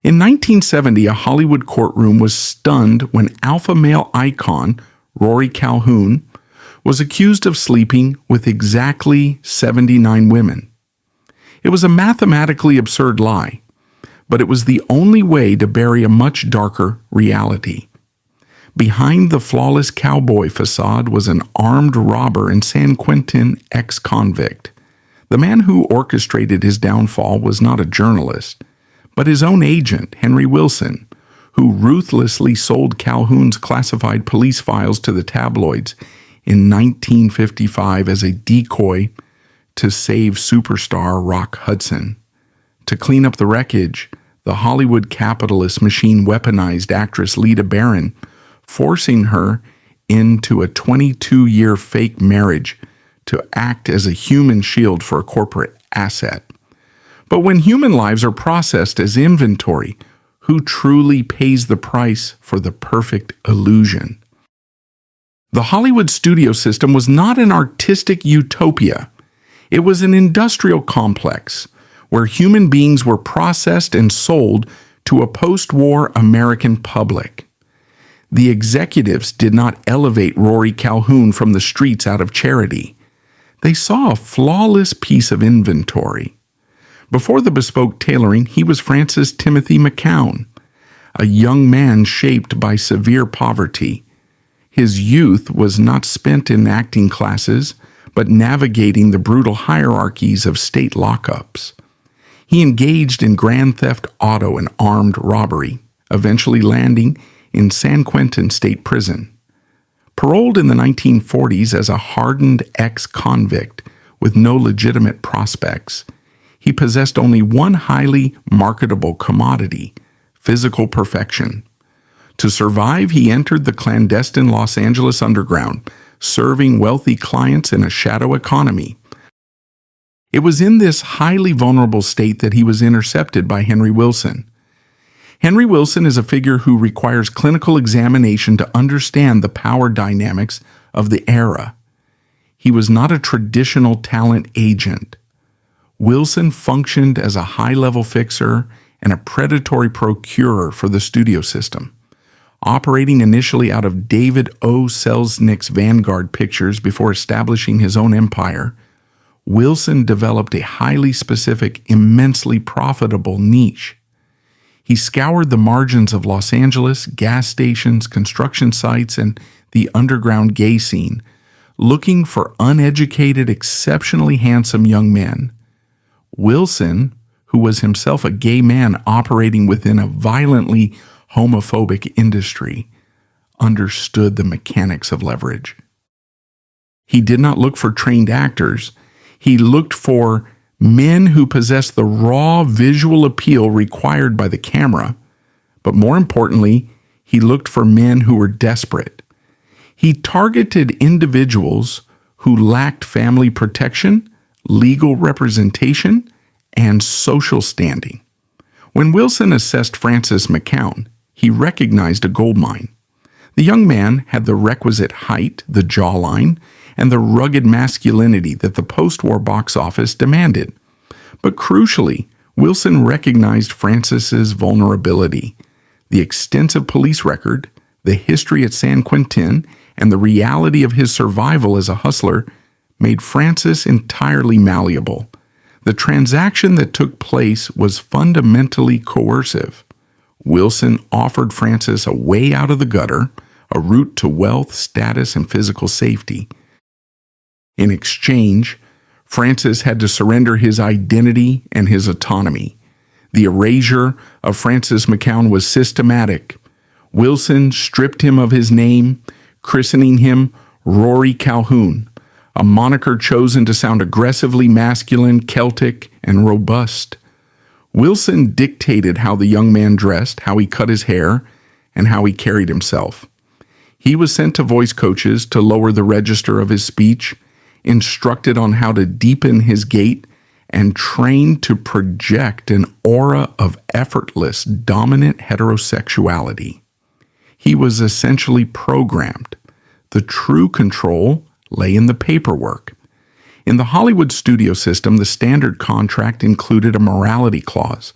In 1970, a Hollywood courtroom was stunned when alpha male icon Rory Calhoun was accused of sleeping with exactly 79 women. It was a mathematically absurd lie, but it was the only way to bury a much darker reality. Behind the flawless cowboy facade was an armed robber and San Quentin ex-convict. The man who orchestrated his downfall was not a journalist, but his own agent, Henry Wilson, who ruthlessly sold Calhoun's classified police files to the tabloids in 1955 as a decoy to save superstar Rock Hudson. To clean up the wreckage, the Hollywood capitalist machine weaponized actress Lita, forcing her into a 22-year fake marriage to act as a human shield for a corporate asset. But when human lives are processed as inventory, who truly pays the price for the perfect illusion? The Hollywood studio system was not an artistic utopia. It was an industrial complex where human beings were processed and sold to a post-war American public. The executives did not elevate Rory Calhoun from the streets out of charity. They saw a flawless piece of inventory. Before the bespoke tailoring, he was Francis Timothy McCown, a young man shaped by severe poverty. His youth was not spent in acting classes, but navigating the brutal hierarchies of state lockups. He engaged in grand theft auto and armed robbery, eventually landing in San Quentin State Prison. Paroled in the 1940s as a hardened ex-convict with no legitimate prospects, he possessed only one highly marketable commodity: physical perfection. To survive, he entered the clandestine Los Angeles underground, serving wealthy clients in a shadow economy. It was in this highly vulnerable state that he was intercepted by Henry Wilson. Henry Wilson is a figure who requires clinical examination to understand the power dynamics of the era. He was not a traditional talent agent. Wilson functioned as a high-level fixer and a predatory procurer for the studio system. Operating initially out of David O. Selznick's Vanguard Pictures before establishing his own empire, Wilson developed a highly specific, immensely profitable niche. He scoured the margins of Los Angeles, gas stations, construction sites, and the underground gay scene, looking for uneducated, exceptionally handsome young men. Wilson, who was himself a gay man operating within a violently homophobic industry, understood the mechanics of leverage. He did not look for trained actors. He looked for men who possessed the raw visual appeal required by the camera, but more importantly, he looked for men who were desperate. He targeted individuals who lacked family protection, legal representation, and social standing. When Wilson assessed Francis McCown, he recognized a goldmine. The young man had the requisite height, the jawline, and the rugged masculinity that the post-war box office demanded. But crucially, Wilson recognized Francis's vulnerability. The extensive police record, the history at San Quentin, and the reality of his survival as a hustler made Francis entirely malleable. The transaction that took place was fundamentally coercive. Wilson offered Francis a way out of the gutter, a route to wealth, status, and physical safety. In exchange, Francis had to surrender his identity and his autonomy. The erasure of Francis McCown was systematic. Wilson stripped him of his name, christening him Rory Calhoun, a moniker chosen to sound aggressively masculine, Celtic, and robust. Wilson dictated how the young man dressed, how he cut his hair, and how he carried himself. He was sent to voice coaches to lower the register of his speech, instructed on how to deepen his gait, and trained to project an aura of effortless, dominant heterosexuality. He was essentially programmed. The true control lay in the paperwork. In the Hollywood studio system, the standard contract included a morality clause.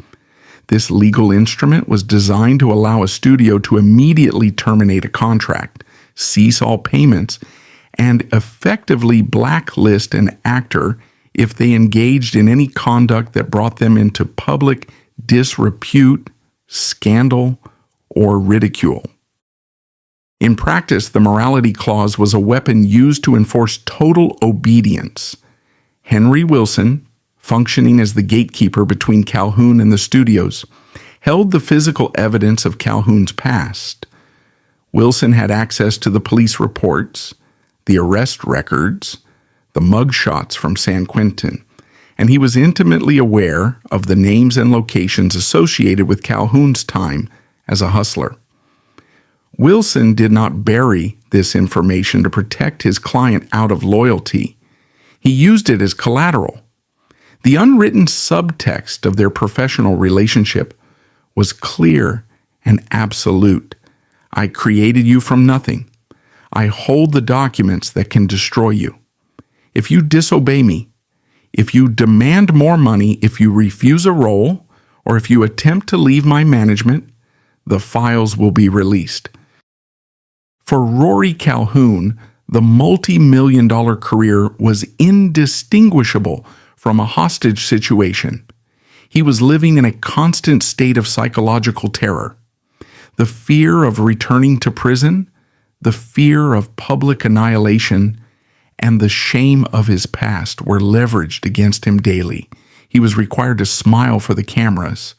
This legal instrument was designed to allow a studio to immediately terminate a contract, cease all payments, and effectively blacklist an actor if they engaged in any conduct that brought them into public disrepute, scandal, or ridicule. In practice, the morality clause was a weapon used to enforce total obedience. Henry Wilson, functioning as the gatekeeper between Calhoun and the studios, held the physical evidence of Calhoun's past. Wilson had access to the police reports, the arrest records, the mugshots from San Quentin, and he was intimately aware of the names and locations associated with Calhoun's time as a hustler. Wilson did not bury this information to protect his client out of loyalty. He used it as collateral. The unwritten subtext of their professional relationship was clear and absolute. I created you from nothing. I hold the documents that can destroy you. If you disobey me, if you demand more money, if you refuse a role, or if you attempt to leave my management, the files will be released. For Rory Calhoun, the multi-million-dollar career was indistinguishable from a hostage situation. He was living in a constant state of psychological terror. The fear of returning to prison, the fear of public annihilation, and the shame of his past were leveraged against him daily. He was required to smile for the cameras,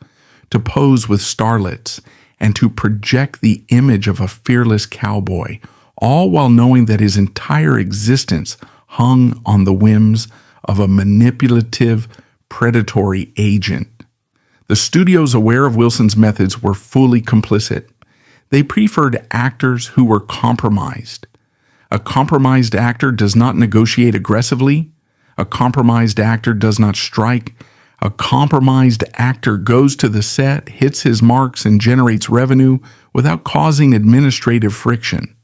to pose with starlets, and to project the image of a fearless cowboy, all while knowing that his entire existence hung on the whims of a manipulative, predatory agent. The studios, aware of Wilson's methods, were fully complicit. They preferred actors who were compromised. A compromised actor does not negotiate aggressively. A compromised actor does not strike. A compromised actor goes to the set, hits his marks, and generates revenue without causing administrative friction.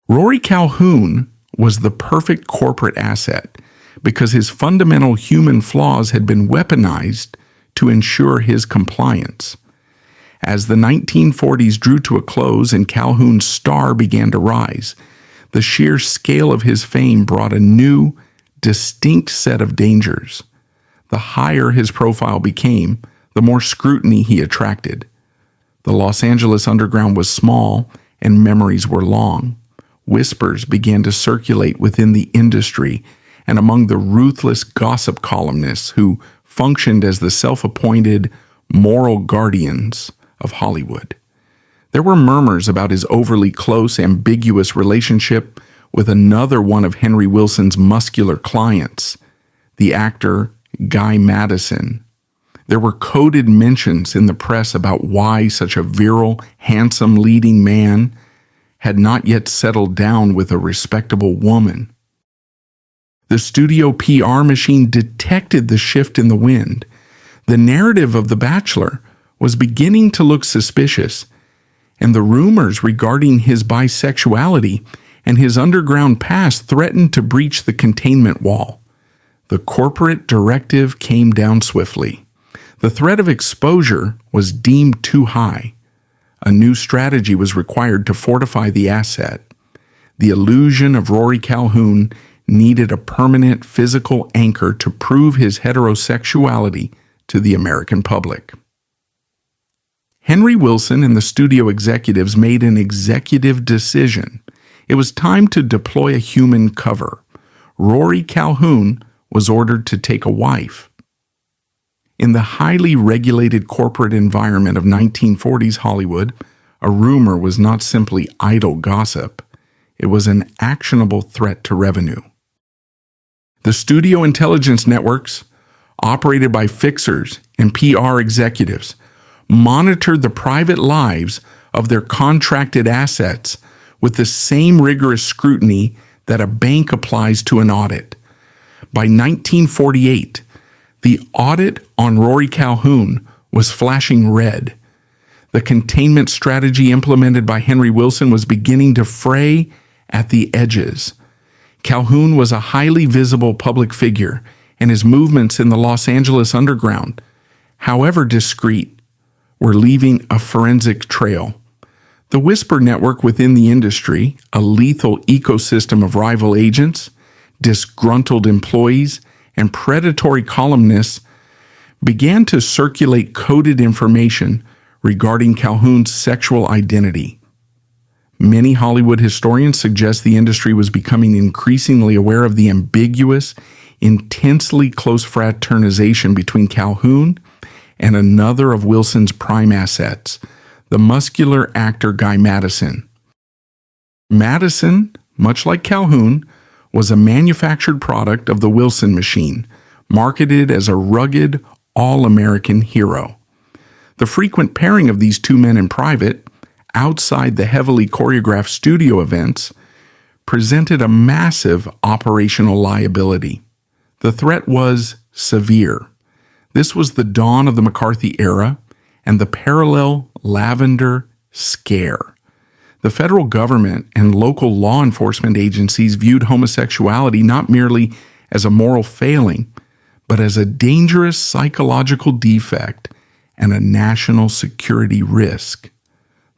Rory Calhoun was the perfect corporate asset because his fundamental human flaws had been weaponized to ensure his compliance. As the 1940s drew to a close and Calhoun's star began to rise, the sheer scale of his fame brought a new, distinct set of dangers. The higher his profile became, the more scrutiny he attracted. The Los Angeles underground was small and memories were long. Whispers began to circulate within the industry and among the ruthless gossip columnists who functioned as the self-appointed moral guardians of Hollywood. There were murmurs about his overly close, ambiguous relationship with another one of Henry Wilson's muscular clients, the actor Guy Madison. There were coded mentions in the press about why such a virile, handsome leading man had not yet settled down with a respectable woman. The studio PR machine detected the shift in the wind. The narrative of The Bachelor was beginning to look suspicious, and the rumors regarding his bisexuality and his underground past threatened to breach the containment wall. The corporate directive came down swiftly. The threat of exposure was deemed too high. A new strategy was required to fortify the asset. The illusion of Rory Calhoun needed a permanent physical anchor to prove his heterosexuality to the American public. Henry Wilson and the studio executives made an executive decision. It was time to deploy a human cover. Rory Calhoun was ordered to take a wife. In the highly regulated corporate environment of 1940s Hollywood, a rumor was not simply idle gossip. It was an actionable threat to revenue. The studio intelligence networks, operated by fixers and PR executives, monitored the private lives of their contracted assets with the same rigorous scrutiny that a bank applies to an audit. By 1948, the audit on Rory Calhoun was flashing red. The containment strategy implemented by Henry Wilson was beginning to fray at the edges. Calhoun was a highly visible public figure, and his movements in the Los Angeles underground however discreet, were leaving a forensic trail. The whisper network within the industry, a lethal ecosystem of rival agents, disgruntled employees, and predatory columnists, began to circulate coded information regarding Calhoun's sexual identity. Many Hollywood historians suggest the industry was becoming increasingly aware of the ambiguous, intensely close fraternization between Calhoun and another of Wilson's prime assets, the muscular actor Guy Madison. Madison, much like Calhoun, was a manufactured product of the Wilson machine, marketed as a rugged, all-American hero. The frequent pairing of these two men in private, outside the heavily choreographed studio events, presented a massive operational liability. The threat was severe. This was the dawn of the McCarthy era and the parallel Lavender scare. The federal government and local law enforcement agencies viewed homosexuality not merely as a moral failing, but as a dangerous psychological defect and a national security risk.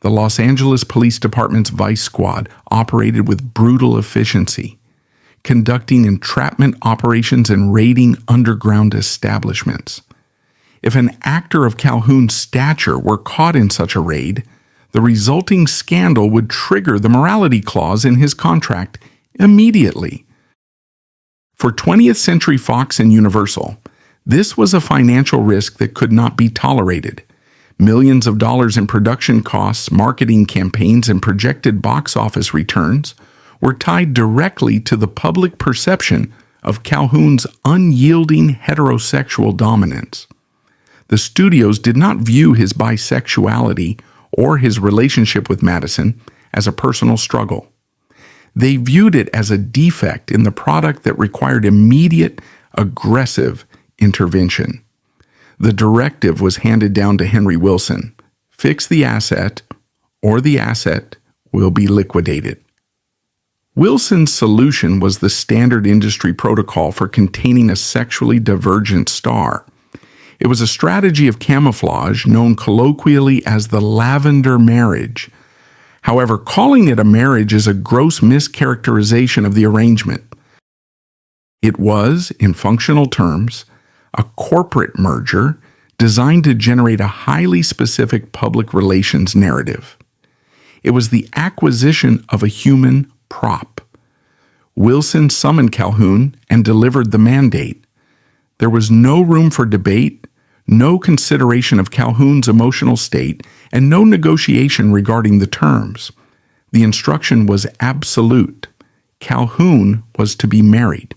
The Los Angeles Police Department's Vice Squad operated with brutal efficiency, conducting entrapment operations and raiding underground establishments. If an actor of Calhoun's stature were caught in such a raid, the resulting scandal would trigger the morality clause in his contract immediately. For 20th Century Fox and Universal, this was a financial risk that could not be tolerated. Millions of dollars in production costs, marketing campaigns, and projected box office returns were tied directly to the public perception of Calhoun's unyielding heterosexual dominance. The studios did not view his bisexuality or his relationship with Madison as a personal struggle. They viewed it as a defect in the product that required immediate, aggressive intervention. The directive was handed down to Henry Wilson: fix the asset, or the asset will be liquidated. Wilson's solution was the standard industry protocol for containing a sexually divergent star. It was a strategy of camouflage known colloquially as the Lavender marriage. However, calling it a marriage is a gross mischaracterization of the arrangement. It was, in functional terms, a corporate merger designed to generate a highly specific public relations narrative. It was the acquisition of a human prop. Wilson summoned Calhoun and delivered the mandate. There was no room for debate, no consideration of Calhoun's emotional state, and no negotiation regarding the terms. The instruction was absolute. Calhoun was to be married,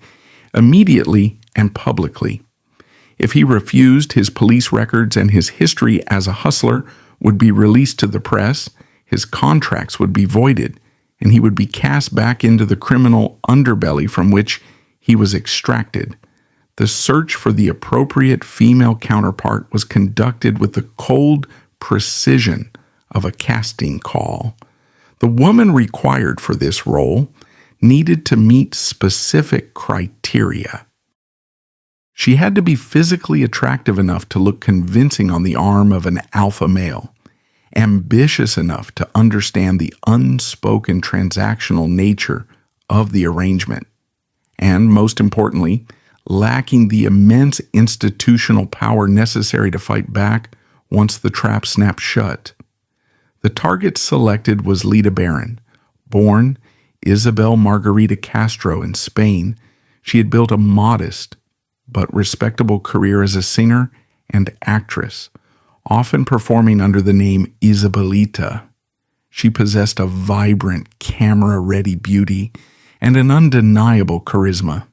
immediately and publicly. If he refused, his police records and his history as a hustler would be released to the press, his contracts would be voided, and he would be cast back into the criminal underbelly from which he was extracted. The search for the appropriate female counterpart was conducted with the cold precision of a casting call. The woman required for this role needed to meet specific criteria. She had to be physically attractive enough to look convincing on the arm of an alpha male, ambitious enough to understand the unspoken transactional nature of the arrangement, and most importantly, lacking the immense institutional power necessary to fight back once the trap snapped shut. The target selected was Lita Barron. Born Isabel Margarita Castro in Spain, she had built a modest but respectable career as a singer and actress, often performing under the name Isabelita. She possessed a vibrant, camera-ready beauty and an undeniable charisma.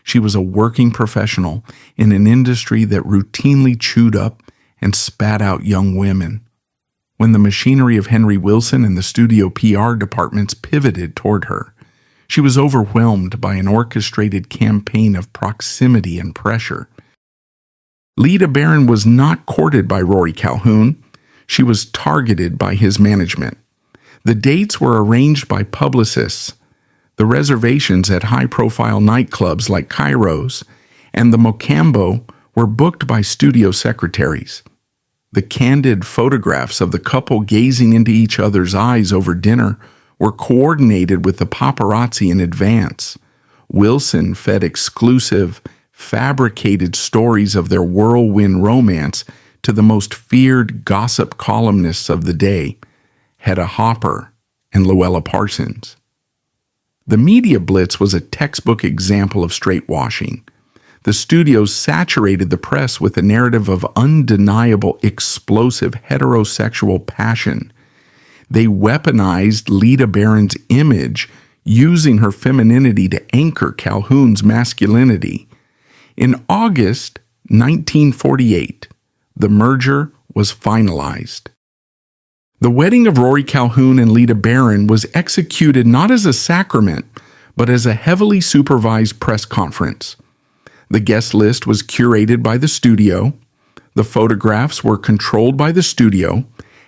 She was a working professional in an industry that routinely chewed up and spat out young women. When the machinery of Henry Wilson and the studio PR departments pivoted toward her, she was overwhelmed by an orchestrated campaign of proximity and pressure. Lita Barron was not courted by Rory Calhoun. She was targeted by his management. The dates were arranged by publicists. The reservations at high-profile nightclubs like Cairo's and the Mocambo were booked by studio secretaries. The candid photographs of the couple gazing into each other's eyes over dinner were coordinated with the paparazzi in advance. Wilson fed exclusive, fabricated stories of their whirlwind romance to the most feared gossip columnists of the day, Hedda Hopper and Luella Parsons. The media blitz was a textbook example of straightwashing. The studios saturated the press with a narrative of undeniable, explosive heterosexual passion. They weaponized Lita Barron's image, using her femininity to anchor Calhoun's masculinity. In August 1948, the merger was finalized. The wedding of Rory Calhoun and Lita Barron was executed not as a sacrament, but as a heavily supervised press conference. The guest list was curated by the studio, the photographs were controlled by the studio,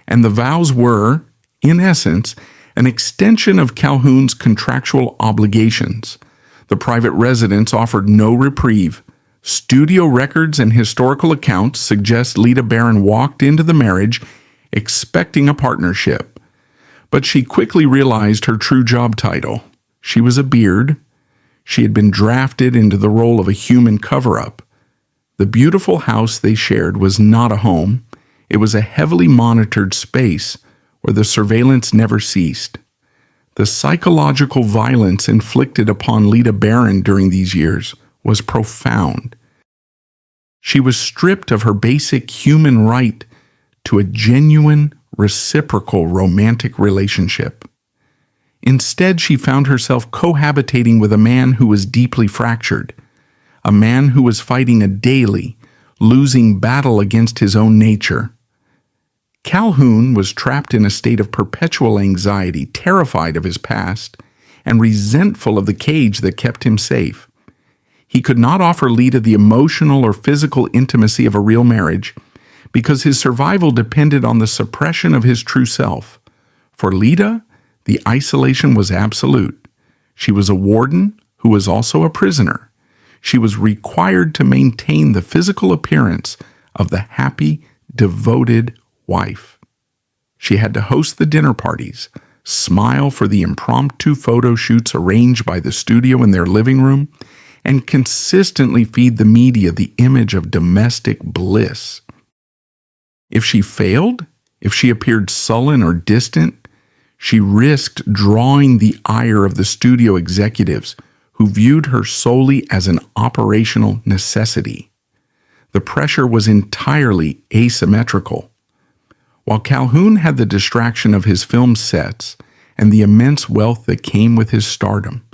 and the vows were, in essence, an extension of Calhoun's contractual obligations. The private residence offered no reprieve. Studio records and historical accounts suggest Lita Barron walked into the marriage expecting a partnership. But she quickly realized her true job title. She was a beard. She had been drafted into the role of a human cover-up. The beautiful house they shared was not a home. It was a heavily monitored space where the surveillance never ceased. The psychological violence inflicted upon Lita Barron during these years was profound. She was stripped of her basic human right to a genuine, reciprocal romantic relationship. Instead, she found herself cohabitating with a man who was deeply fractured, a man who was fighting a daily, losing battle against his own nature. Calhoun was trapped in a state of perpetual anxiety, terrified of his past, and resentful of the cage that kept him safe. He could not offer Lita the emotional or physical intimacy of a real marriage because his survival depended on the suppression of his true self. For Lita, the isolation was absolute. She was a warden who was also a prisoner. She was required to maintain the physical appearance of the happy, devoted wife. She had to host the dinner parties, smile for the impromptu photo shoots arranged by the studio in their living room, and consistently feed the media the image of domestic bliss. If she failed, if she appeared sullen or distant, she risked drawing the ire of the studio executives who viewed her solely as an operational necessity. The pressure was entirely asymmetrical. While Calhoun had the distraction of his film sets and the immense wealth that came with his stardom,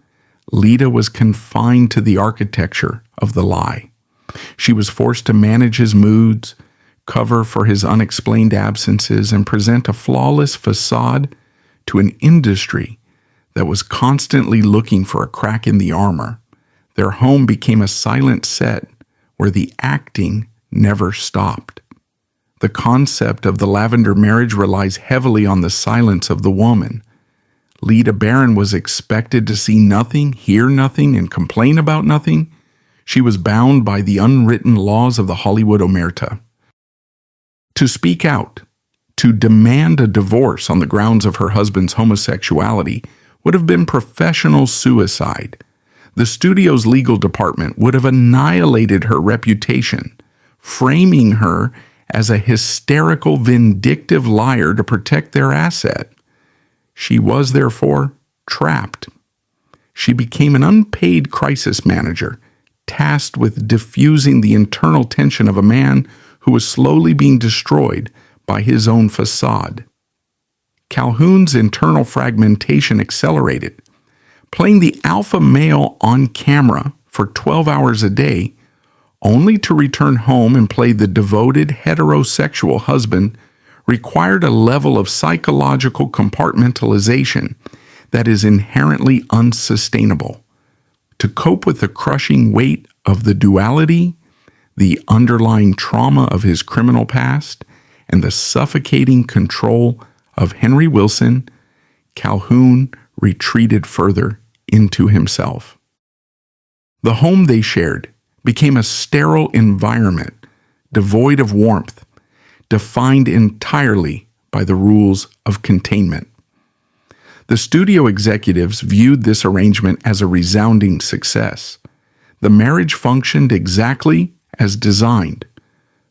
Lita was confined to the architecture of the lie. She was forced to manage his moods, cover for his unexplained absences, and present a flawless facade to an industry that was constantly looking for a crack in the armor. Their home became a silent set where the acting never stopped. The concept of the Lavender marriage relies heavily on the silence of the woman. Lita Barron was expected to see nothing, hear nothing, and complain about nothing. She was bound by the unwritten laws of the Hollywood omerta. To speak out, to demand a divorce on the grounds of her husband's homosexuality would have been professional suicide. The studio's legal department would have annihilated her reputation, framing her as a hysterical, vindictive liar to protect their asset. She was, therefore, trapped. She became an unpaid crisis manager, tasked with diffusing the internal tension of a man who was slowly being destroyed by his own facade. Calhoun's internal fragmentation accelerated. Playing the alpha male on camera for 12 hours a day, only to return home and play the devoted heterosexual husband, required a level of psychological compartmentalization that is inherently unsustainable. To cope with the crushing weight of the duality, the underlying trauma of his criminal past, and the suffocating control of Henry Wilson, Calhoun retreated further into himself. The home they shared became a sterile environment, devoid of warmth, defined entirely by the rules of containment. The studio executives viewed this arrangement as a resounding success. The marriage functioned exactly as designed.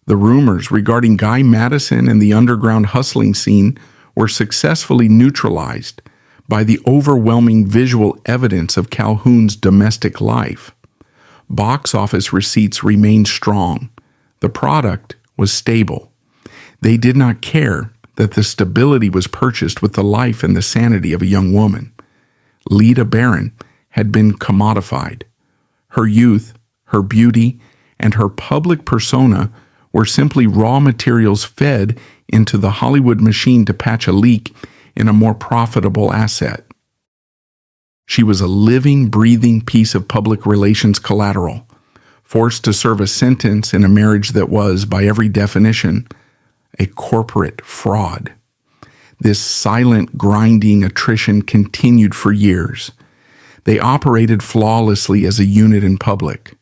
The rumors regarding Guy Madison and the underground hustling scene were successfully neutralized by the overwhelming visual evidence of Calhoun's domestic life. Box office receipts remained strong. The product was stable. They did not care that the stability was purchased with the life and the sanity of a young woman. Lita Barron had been commodified. Her youth, her beauty, and her public persona were simply raw materials fed into the Hollywood machine to patch a leak in a more profitable asset. She was a living, breathing piece of public relations collateral, forced to serve a sentence in a marriage that was, by every definition, a corporate fraud. This silent, grinding attrition continued for years. They operated flawlessly as a unit in public,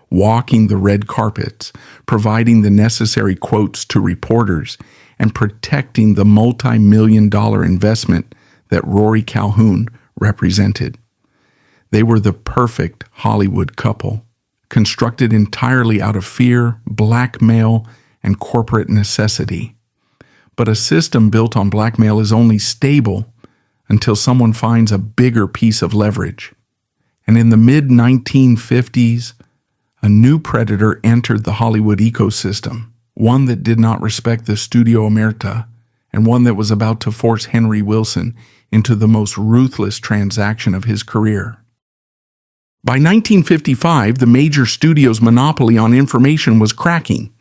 walking the red carpets, providing the necessary quotes to reporters, and protecting the multi-million-dollar investment that Rory Calhoun represented. They were the perfect Hollywood couple, constructed entirely out of fear, blackmail, and corporate necessity. But a system built on blackmail is only stable until someone finds a bigger piece of leverage. And in the mid-1950s, a new predator entered the Hollywood ecosystem, one that did not respect the studio omerta, and one that was about to force Henry Wilson into the most ruthless transaction of his career. By 1955, the major studios' monopoly on information was cracking.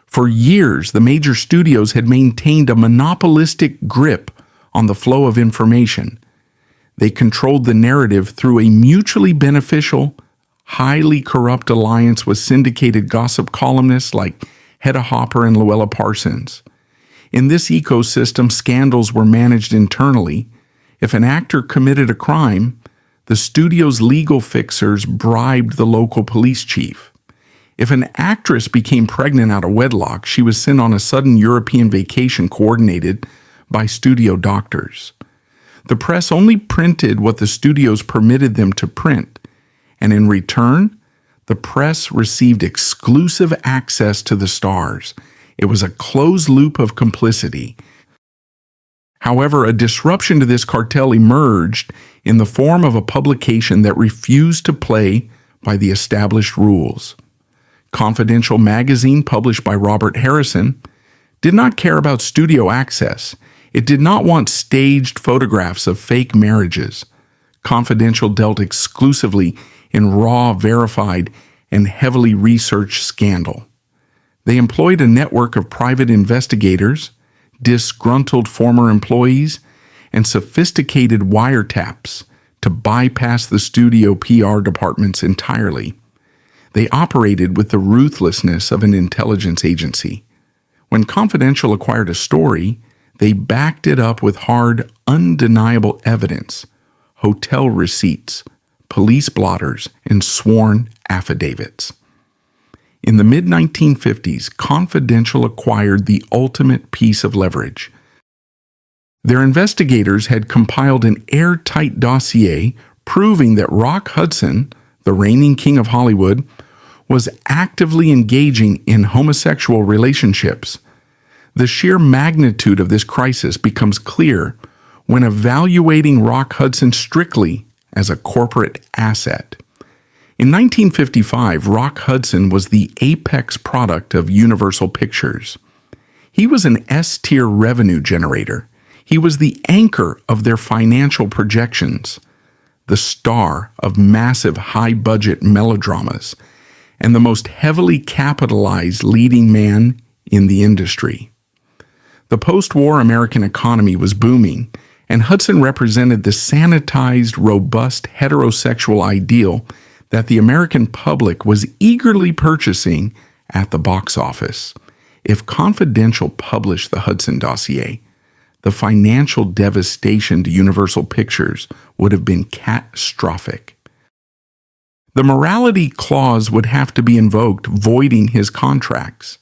For years, the major studios had maintained a monopolistic grip on the flow of information. They controlled the narrative through a mutually beneficial, highly corrupt alliance with syndicated gossip columnists like Hedda Hopper and Luella Parsons. In this ecosystem, scandals were managed internally. If an actor committed a crime, the studio's legal fixers bribed the local police chief. If an actress became pregnant out of wedlock, she was sent on a sudden European vacation coordinated by studio doctors. The press only printed what the studios permitted them to print, and in return, the press received exclusive access to the stars. It was a closed loop of complicity. However, a disruption to this cartel emerged in the form of a publication that refused to play by the established rules. Confidential magazine, published by Robert Harrison, did not care about studio access. It did not want staged photographs of fake marriages. Confidential dealt exclusively in raw, verified, and heavily researched scandal. They employed a network of private investigators, disgruntled former employees, and sophisticated wiretaps to bypass the studio PR departments entirely. They operated with the ruthlessness of an intelligence agency. When Confidential acquired a story, they backed it up with hard, undeniable evidence, hotel receipts, police blotters, and sworn affidavits. In the mid-1950s, Confidential acquired the ultimate piece of leverage. Their investigators had compiled an airtight dossier proving that Rock Hudson, the reigning king of Hollywood, was actively engaging in homosexual relationships. The sheer magnitude of this crisis becomes clear when evaluating Rock Hudson strictly as a corporate asset. In 1955, Rock Hudson was the apex product of Universal Pictures. He was an S-tier revenue generator. He was the anchor of their financial projections, the star of massive high-budget melodramas, and the most heavily capitalized leading man in the industry. The post-war American economy was booming, and Hudson represented the sanitized, robust, heterosexual ideal that the American public was eagerly purchasing at the box office. If Confidential published the Hudson dossier, the financial devastation to Universal Pictures would have been catastrophic. The morality clause would have to be invoked, voiding his contracts.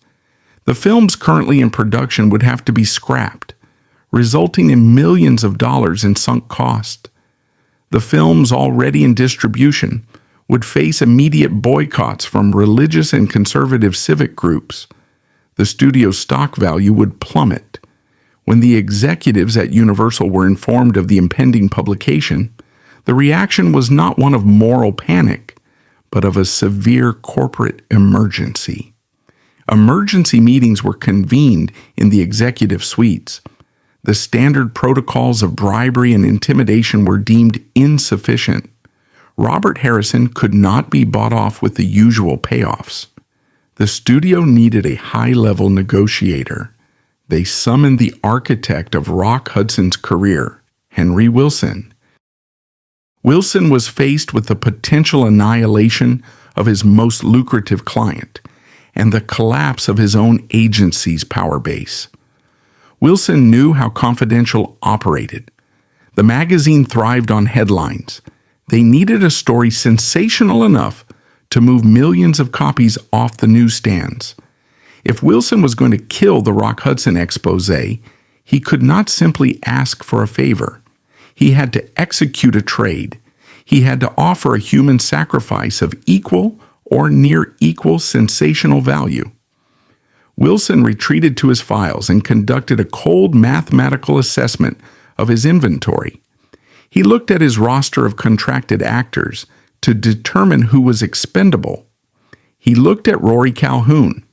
The films currently in production would have to be scrapped, resulting in millions of dollars in sunk cost. The films already in distribution would face immediate boycotts from religious and conservative civic groups. The studio's stock value would plummet. When the executives at Universal were informed of the impending publication, the reaction was not one of moral panic, but of a severe corporate emergency. Emergency meetings were convened in the executive suites. The standard protocols of bribery and intimidation were deemed insufficient. Robert Harrison could not be bought off with the usual payoffs. The studio needed a high-level negotiator. They summoned the architect of Rock Hudson's career, Henry Wilson. Wilson was faced with the potential annihilation of his most lucrative client and the collapse of his own agency's power base. Wilson knew how Confidential operated. The magazine thrived on headlines. They needed a story sensational enough to move millions of copies off the newsstands. If Wilson was going to kill the Rock Hudson expose, he could not simply ask for a favor. He had to execute a trade. He had to offer a human sacrifice of equal or near equal sensational value. Wilson retreated to his files and conducted a cold mathematical assessment of his inventory. He looked at his roster of contracted actors to determine who was expendable. He looked at Rory Calhoun.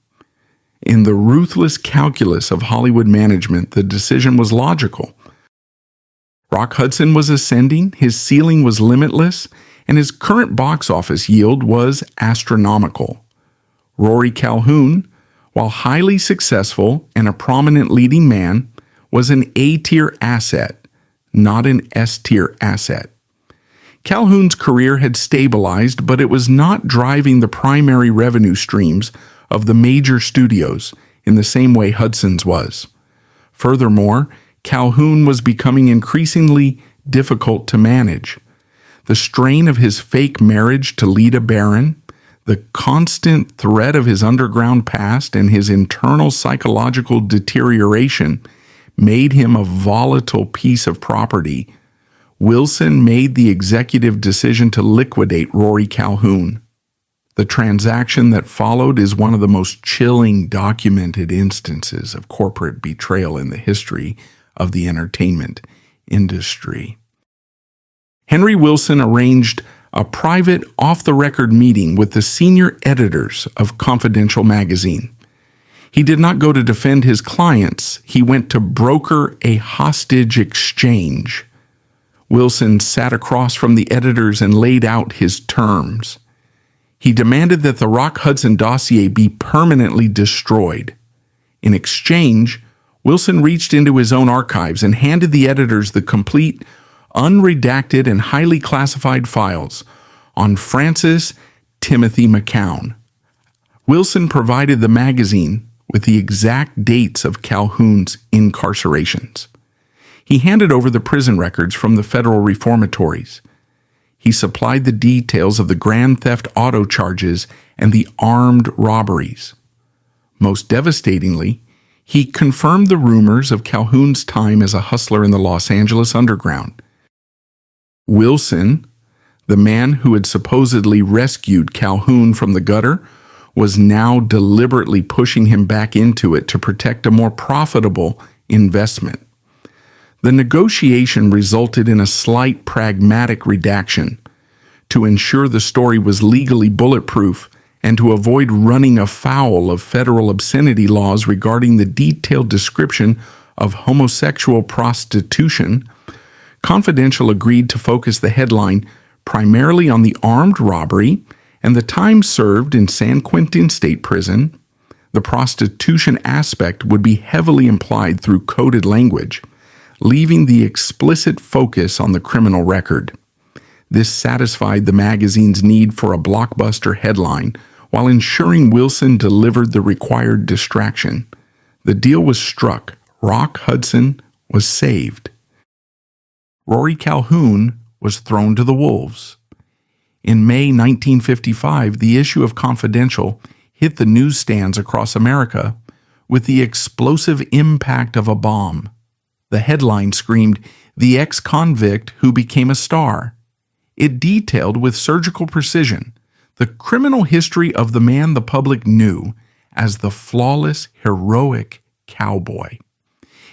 In the ruthless calculus of Hollywood management, the decision was logical. Rock Hudson was ascending, his ceiling was limitless, and his current box office yield was astronomical. Rory Calhoun, while highly successful and a prominent leading man, was an A-tier asset, not an S-tier asset. Calhoun's career had stabilized, but it was not driving the primary revenue streams of the major studios in the same way Hudson's was. Furthermore, Calhoun was becoming increasingly difficult to manage. The strain of his fake marriage to Lita, the constant threat of his underground past, and his internal psychological deterioration made him a volatile piece of property. Wilson made the executive decision to liquidate Rory Calhoun. The transaction that followed is one of the most chilling documented instances of corporate betrayal in the history of the entertainment industry. Henry Wilson arranged a private, off-the-record meeting with the senior editors of Confidential magazine. He did not go to defend his clients. He went to broker a hostage exchange. Wilson sat across from the editors and laid out his terms. He demanded that the Rock Hudson dossier be permanently destroyed. In exchange, Wilson reached into his own archives and handed the editors the complete, unredacted, and highly classified files on Francis Timothy McCown. Wilson provided the magazine with the exact dates of Calhoun's incarcerations. He handed over the prison records from the federal reformatories. He supplied the details of the grand theft auto charges and the armed robberies. Most devastatingly, he confirmed the rumors of Calhoun's time as a hustler in the Los Angeles underground. Wilson, the man who had supposedly rescued Calhoun from the gutter, was now deliberately pushing him back into it to protect a more profitable investment. The negotiation resulted in a slight pragmatic redaction to ensure the story was legally bulletproof and to avoid running afoul of federal obscenity laws regarding the detailed description of homosexual prostitution. Confidential agreed to focus the headline primarily on the armed robbery and the time served in San Quentin State Prison. The prostitution aspect would be heavily implied through coded language, leaving the explicit focus on the criminal record. This satisfied the magazine's need for a blockbuster headline while ensuring Wilson delivered the required distraction. The deal was struck. Rock Hudson was saved. Rory Calhoun was thrown to the wolves. In May 1955, the issue of Confidential hit the newsstands across America with the explosive impact of a bomb. The headline screamed, "The ex-convict who became a star." It detailed with surgical precision the criminal history of the man the public knew as the flawless, heroic cowboy.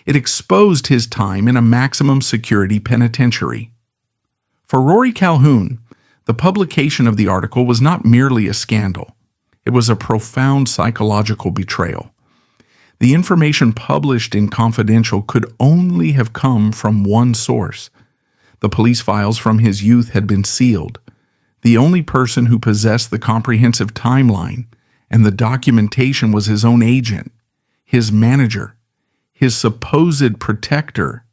It exposed his time in a maximum security penitentiary. For Rory Calhoun, the publication of the article was not merely a scandal. It was a profound psychological betrayal. The information published in Confidential could only have come from one source. The police files from his youth had been sealed. The only person who possessed the comprehensive timeline and the documentation was his own agent, his manager, his supposed protector.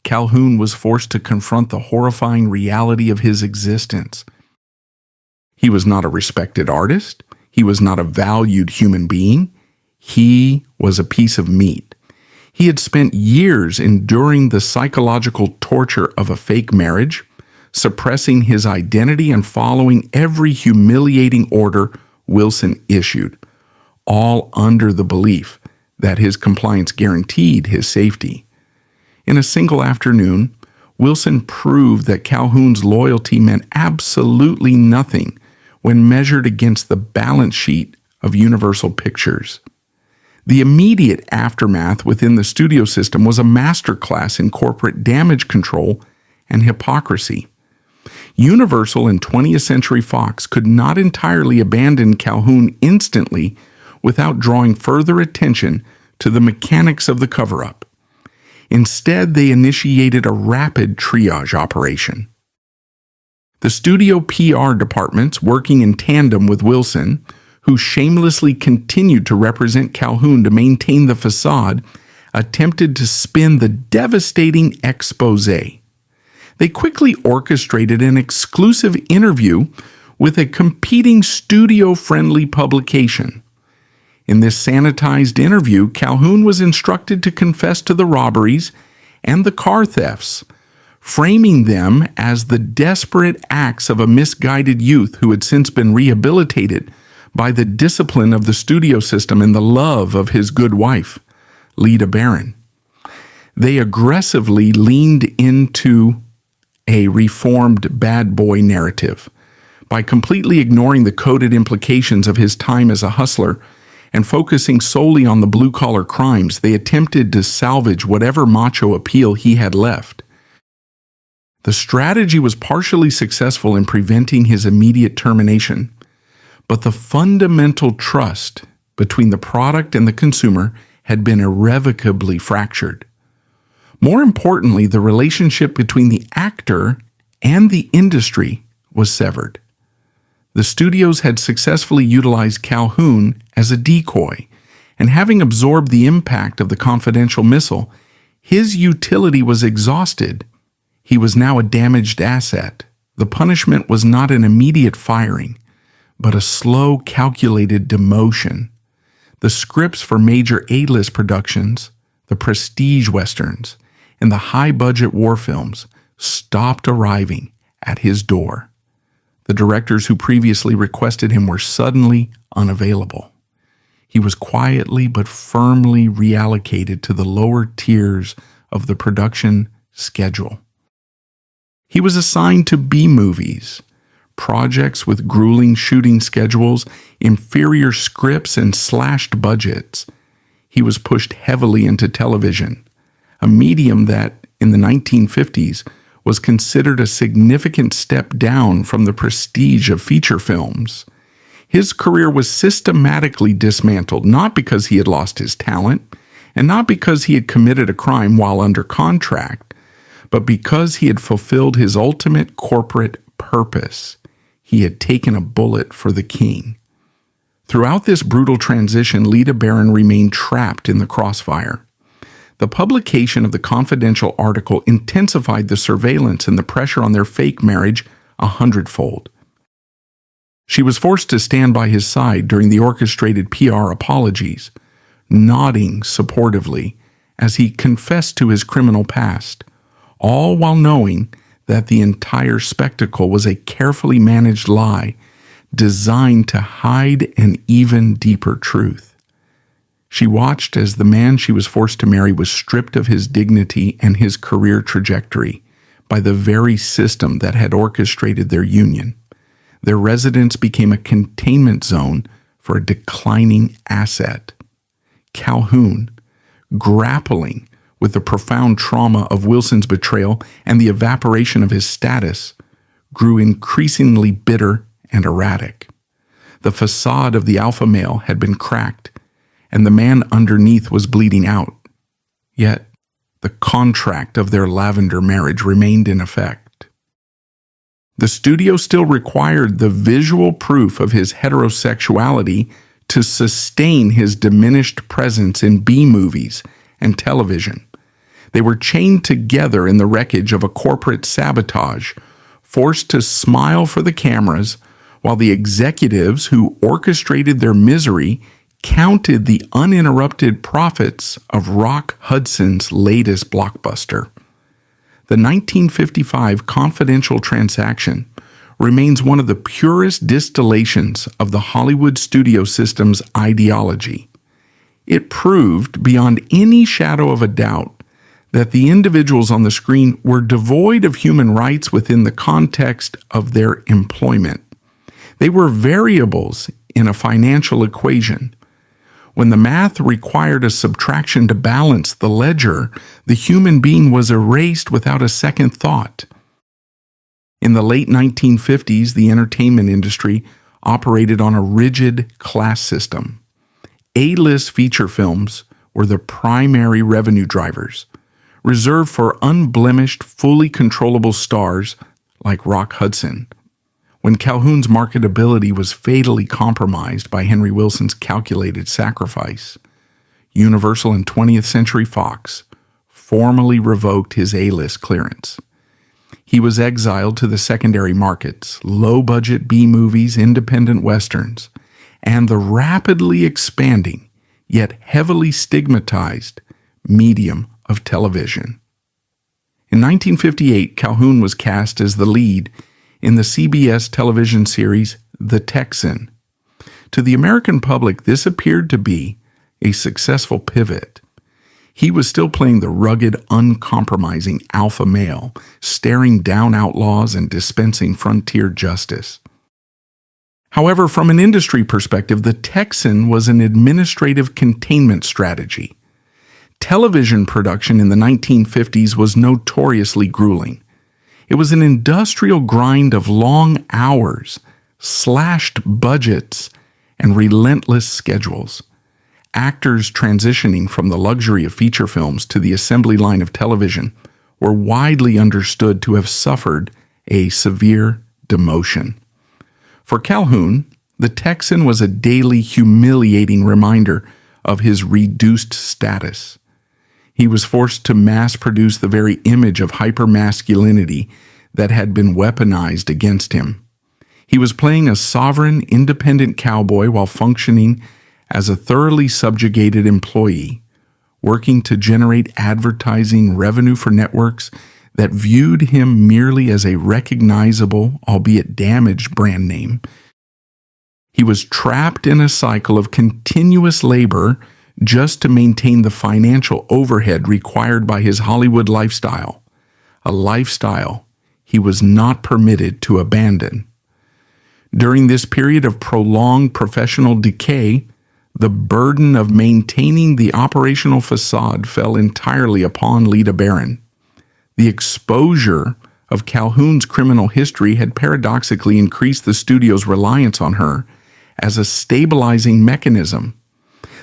Calhoun was forced to confront the horrifying reality of his existence. He was not a respected artist. He was not a valued human being. He was a piece of meat. He had spent years enduring the psychological torture of a fake marriage, suppressing his identity and following every humiliating order Wilson issued, all under the belief that his compliance guaranteed his safety. In a single afternoon, Wilson proved that Calhoun's loyalty meant absolutely nothing when measured against the balance sheet of Universal Pictures. The immediate aftermath within the studio system was a masterclass in corporate damage control and hypocrisy. Universal and 20th Century Fox could not entirely abandon Calhoun instantly without drawing further attention to the mechanics of the cover-up. Instead, they initiated a rapid triage operation. The studio PR departments, working in tandem with Wilson, who shamelessly continued to represent Calhoun to maintain the facade, attempted to spin the devastating expose. They quickly orchestrated an exclusive interview with a competing studio-friendly publication. In this sanitized interview, Calhoun was instructed to confess to the robberies and the car thefts, framing them as the desperate acts of a misguided youth who had since been rehabilitated by the discipline of the studio system and the love of his good wife, Lita Barron. They aggressively leaned into a reformed bad boy narrative by completely ignoring the coded implications of his time as a hustler and focusing solely on the blue-collar crimes. They attempted to salvage whatever macho appeal he had left. The strategy was partially successful in preventing his immediate termination, but the fundamental trust between the product and the consumer had been irrevocably fractured. More importantly, the relationship between the actor and the industry was severed. The studios had successfully utilized Calhoun as a decoy, and having absorbed the impact of the Confidential missile, his utility was exhausted. He was now a damaged asset. The punishment was not an immediate firing, but a slow, calculated demotion. The scripts for major A-list productions, the prestige westerns, and the high-budget war films stopped arriving at his door. The directors who previously requested him were suddenly unavailable. He was quietly but firmly reallocated to the lower tiers of the production schedule. He was assigned to B-movies, projects with grueling shooting schedules, inferior scripts, and slashed budgets. He was pushed heavily into television, a medium that, in the 1950s, was considered a significant step down from the prestige of feature films. His career was systematically dismantled, not because he had lost his talent, and not because he had committed a crime while under contract, but because he had fulfilled his ultimate corporate purpose. He had taken a bullet for the king. Throughout this brutal transition, Lita Barron remained trapped in the crossfire. The publication of the Confidential article intensified the surveillance and the pressure on their fake marriage 100-fold. She was forced to stand by his side during the orchestrated PR apologies, nodding supportively as he confessed to his criminal past, all while knowing that the entire spectacle was a carefully managed lie designed to hide an even deeper truth. She watched as the man she was forced to marry was stripped of his dignity and his career trajectory by the very system that had orchestrated their union. Their residence became a containment zone for a declining asset. Calhoun, grappling with the profound trauma of Wilson's betrayal and the evaporation of his status, grew increasingly bitter and erratic. The facade of the alpha male had been cracked, and the man underneath was bleeding out. Yet, the contract of their Lavender marriage remained in effect. The studio still required the visual proof of his heterosexuality to sustain his diminished presence in B-movies and television. They were chained together in the wreckage of a corporate sabotage, forced to smile for the cameras, while the executives who orchestrated their misery counted the uninterrupted profits of Rock Hudson's latest blockbuster. The 1955 confidential transaction remains one of the purest distillations of the Hollywood studio system's ideology. It proved beyond any shadow of a doubt that the individuals on the screen were devoid of human rights within the context of their employment. They were variables in a financial equation. When the math required a subtraction to balance the ledger, the human being was erased without a second thought. In the late 1950s, the entertainment industry operated on a rigid class system. A-list feature films were the primary revenue drivers, reserved for unblemished, fully controllable stars like Rock Hudson. When Calhoun's marketability was fatally compromised by Henry Wilson's calculated sacrifice, Universal and 20th Century Fox formally revoked his A-list clearance. He was exiled to the secondary markets, low-budget B-movies, independent westerns, and the rapidly expanding, yet heavily stigmatized, medium of television. In 1958, Calhoun was cast as the lead in the CBS television series The Texan. To the American public, this appeared to be a successful pivot. He was still playing the rugged, uncompromising alpha male, staring down outlaws and dispensing frontier justice. However, from an industry perspective, The Texan was an administrative containment strategy. Television production in the 1950s was notoriously grueling. It was an industrial grind of long hours, slashed budgets, and relentless schedules. Actors transitioning from the luxury of feature films to the assembly line of television were widely understood to have suffered a severe demotion. For Calhoun, The Texan was a daily humiliating reminder of his reduced status. He was forced to mass-produce the very image of hypermasculinity that had been weaponized against him. He was playing a sovereign, independent cowboy while functioning as a thoroughly subjugated employee, working to generate advertising revenue for networks that viewed him merely as a recognizable, albeit damaged, brand name. He was trapped in a cycle of continuous labor just to maintain the financial overhead required by his Hollywood lifestyle, a lifestyle he was not permitted to abandon. During this period of prolonged professional decay, the burden of maintaining the operational facade fell entirely upon Lita. The exposure of Calhoun's criminal history had paradoxically increased the studio's reliance on her as a stabilizing mechanism.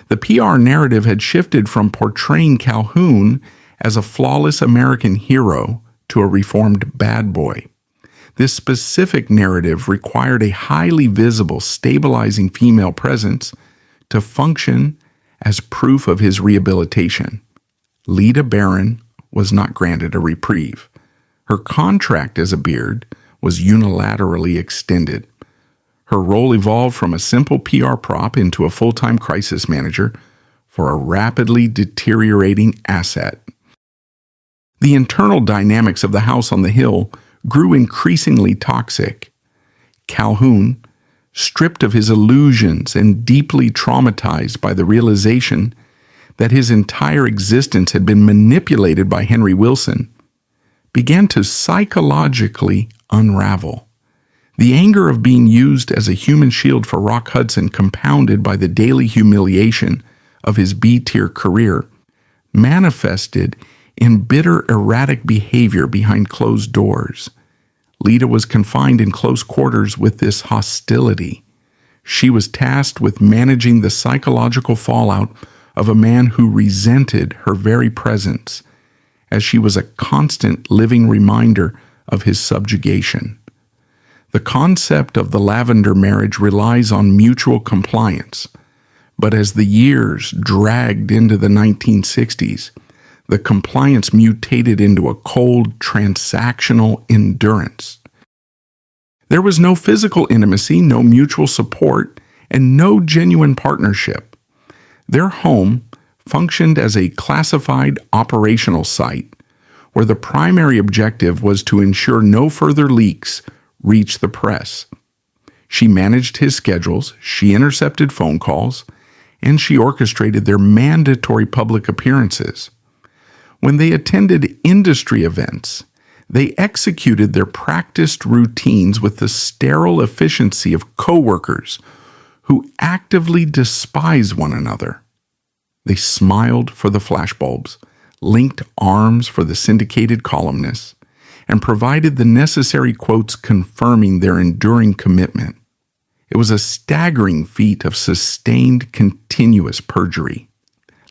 The PR narrative had shifted from portraying Calhoun as a flawless American hero to a reformed bad boy. This specific narrative required a highly visible, stabilizing female presence to function as proof of his rehabilitation. Lita was not granted a reprieve. Her contract as a beard was unilaterally extended. Her role evolved from a simple PR prop into a full-time crisis manager for a rapidly deteriorating asset. The internal dynamics of the House on the Hill grew increasingly toxic. Calhoun, stripped of his illusions and deeply traumatized by the realization that his entire existence had been manipulated by Henry Wilson, began to psychologically unravel. The anger of being used as a human shield for Rock Hudson, compounded by the daily humiliation of his B-tier career, manifested in bitter, erratic behavior behind closed doors. Lita was confined in close quarters with this hostility. She was tasked with managing the psychological fallout of a man who resented her very presence, as she was a constant living reminder of his subjugation. The concept of the Lavender marriage relies on mutual compliance, but as the years dragged into the 1960s, the compliance mutated into a cold, transactional endurance. There was no physical intimacy, no mutual support, and no genuine partnership. Their home functioned as a classified operational site where the primary objective was to ensure no further leaks reached the press. She managed his schedules, she intercepted phone calls, and she orchestrated their mandatory public appearances. When they attended industry events, they executed their practiced routines with the sterile efficiency of coworkers who actively despise one another. They smiled for the flashbulbs, linked arms for the syndicated columnists, and provided the necessary quotes confirming their enduring commitment. It was a staggering feat of sustained, continuous perjury.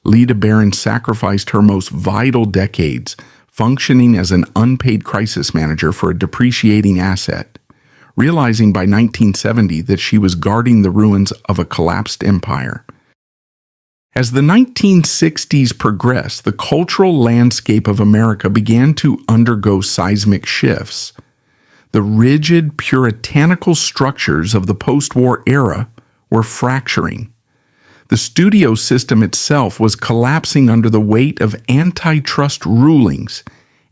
Lita Barron sacrificed her most vital decades functioning as an unpaid crisis manager for a depreciating asset, realizing by 1970 that she was guarding the ruins of a collapsed empire. As the 1960s progressed, the cultural landscape of America began to undergo seismic shifts. The rigid, puritanical structures of the post-war era were fracturing. The studio system itself was collapsing under the weight of antitrust rulings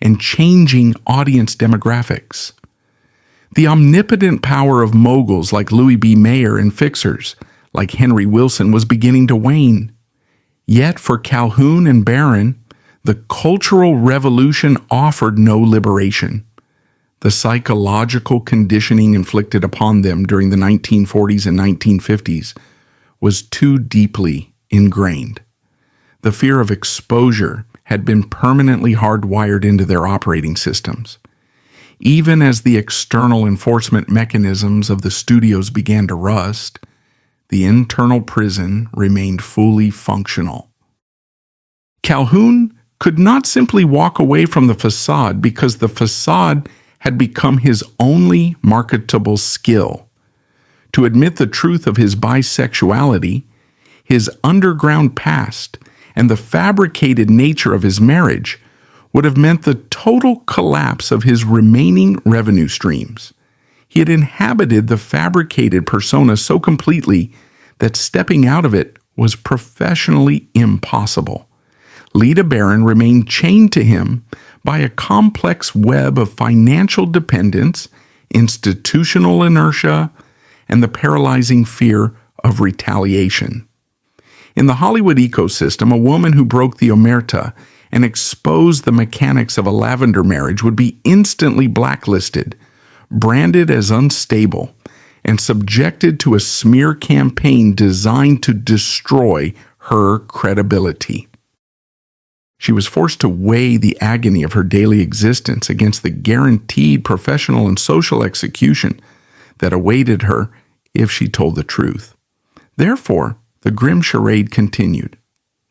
and changing audience demographics. The omnipotent power of moguls like Louis B. Mayer and fixers like Henry Wilson was beginning to wane. Yet for Calhoun and Barron, the cultural revolution offered no liberation. The psychological conditioning inflicted upon them during the 1940s and 1950s was too deeply ingrained. The fear of exposure had been permanently hardwired into their operating systems. Even as the external enforcement mechanisms of the studios began to rust, the internal prison remained fully functional. Calhoun could not simply walk away from the facade because the facade had become his only marketable skill. To admit the truth of his bisexuality, his underground past, and the fabricated nature of his marriage would have meant the total collapse of his remaining revenue streams. He had inhabited the fabricated persona so completely that stepping out of it was professionally impossible. Lita Barron remained chained to him by a complex web of financial dependence, institutional inertia, and the paralyzing fear of retaliation. In the Hollywood ecosystem, a woman who broke the omerta and exposed the mechanics of a Lavender marriage would be instantly blacklisted, branded as unstable, and subjected to a smear campaign designed to destroy her credibility. She was forced to weigh the agony of her daily existence against the guaranteed professional and social execution that awaited her if she told the truth. Therefore, the grim charade continued.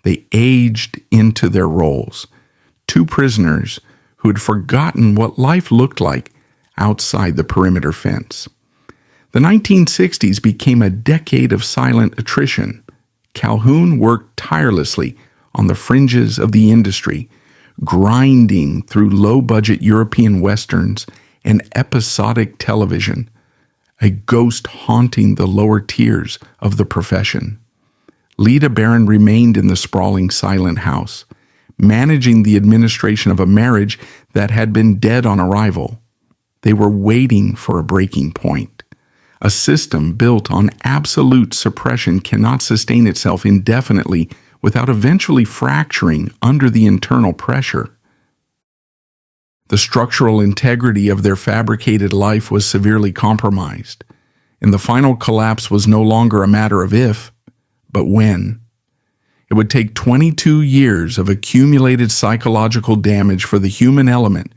They aged into their roles, two prisoners who had forgotten what life looked like outside the perimeter fence. The 1960s became a decade of silent attrition. Calhoun worked tirelessly on the fringes of the industry, grinding through low-budget European westerns and episodic television, a ghost haunting the lower tiers of the profession. Lita Barron remained in the sprawling silent house, managing the administration of a marriage that had been dead on arrival. They were waiting for a breaking point. A system built on absolute suppression cannot sustain itself indefinitely without eventually fracturing under the internal pressure. The structural integrity of their fabricated life was severely compromised, and the final collapse was no longer a matter of if, but when. It would take 22 years of accumulated psychological damage for the human element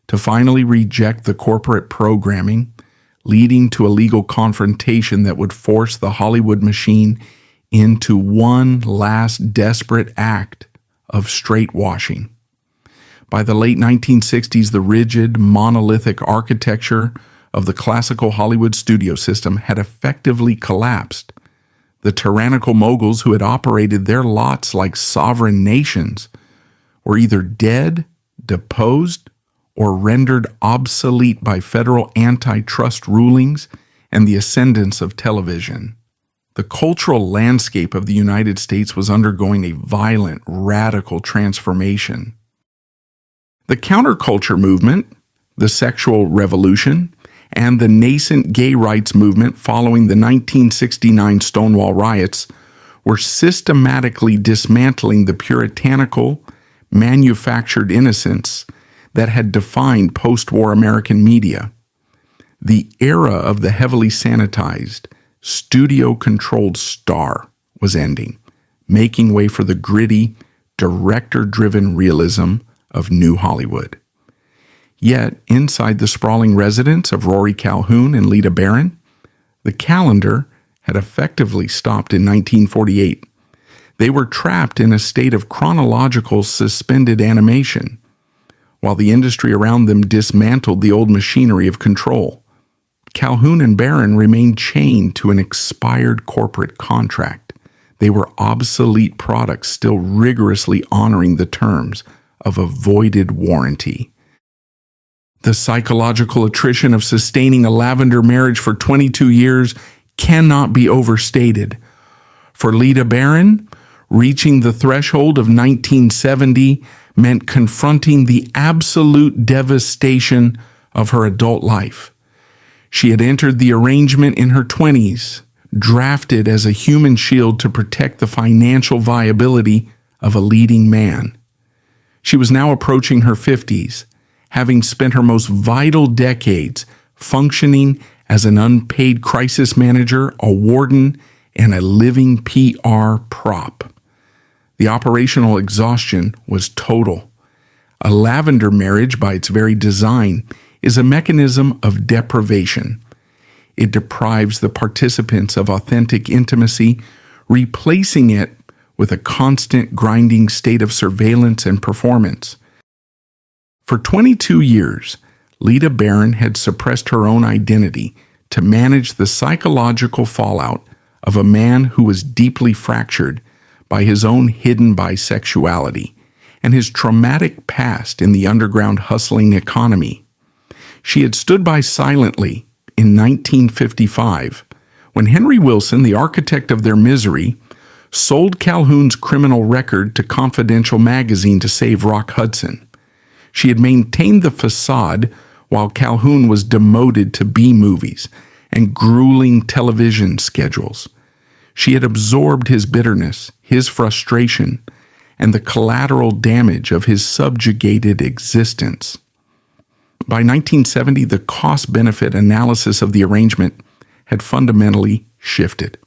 to finally reject the corporate programming, leading to a legal confrontation that would force the Hollywood machine into one last desperate act of straightwashing. By the late 1960s, the rigid, monolithic architecture of the classical Hollywood studio system had effectively collapsed. The tyrannical moguls who had operated their lots like sovereign nations were either dead, deposed, or rendered obsolete by federal antitrust rulings and the ascendance of television. The cultural landscape of the United States was undergoing a violent, radical transformation. The counterculture movement, the sexual revolution, and the nascent gay rights movement following the 1969 Stonewall riots were systematically dismantling the puritanical, manufactured innocence that had defined post-war American media. The era of the heavily sanitized, studio-controlled star was ending, making way for the gritty, director-driven realism of New Hollywood. Yet, inside the sprawling residence of Rory Calhoun and Lita Barron, the calendar had effectively stopped in 1948. They were trapped in a state of chronological suspended animation, while the industry around them dismantled the old machinery of control. Calhoun and Barron remained chained to an expired corporate contract. They were obsolete products still rigorously honoring the terms of a voided warranty. The psychological attrition of sustaining a Lavender marriage for 22 years cannot be overstated. For Lita Barron, reaching the threshold of 1970 meant confronting the absolute devastation of her adult life. She had entered the arrangement in her 20s, drafted as a human shield to protect the financial viability of a leading man. She was now approaching her 50s, having spent her most vital decades functioning as an unpaid crisis manager, a warden, and a living PR prop. The operational exhaustion was total. A Lavender marriage, by its very design, is a mechanism of deprivation. It deprives the participants of authentic intimacy, replacing it with a constant grinding state of surveillance and performance. For 22 years, Lita Barron had suppressed her own identity to manage the psychological fallout of a man who was deeply fractured by his own hidden bisexuality and his traumatic past in the underground hustling economy. She had stood by silently in 1955 when Henry Wilson, the architect of their misery, sold Calhoun's criminal record to Confidential magazine to save Rock Hudson. She had maintained the facade while Calhoun was demoted to B-movies and grueling television schedules. She had absorbed his bitterness, his frustration, and the collateral damage of his subjugated existence. By 1970, the cost-benefit analysis of the arrangement had fundamentally shifted.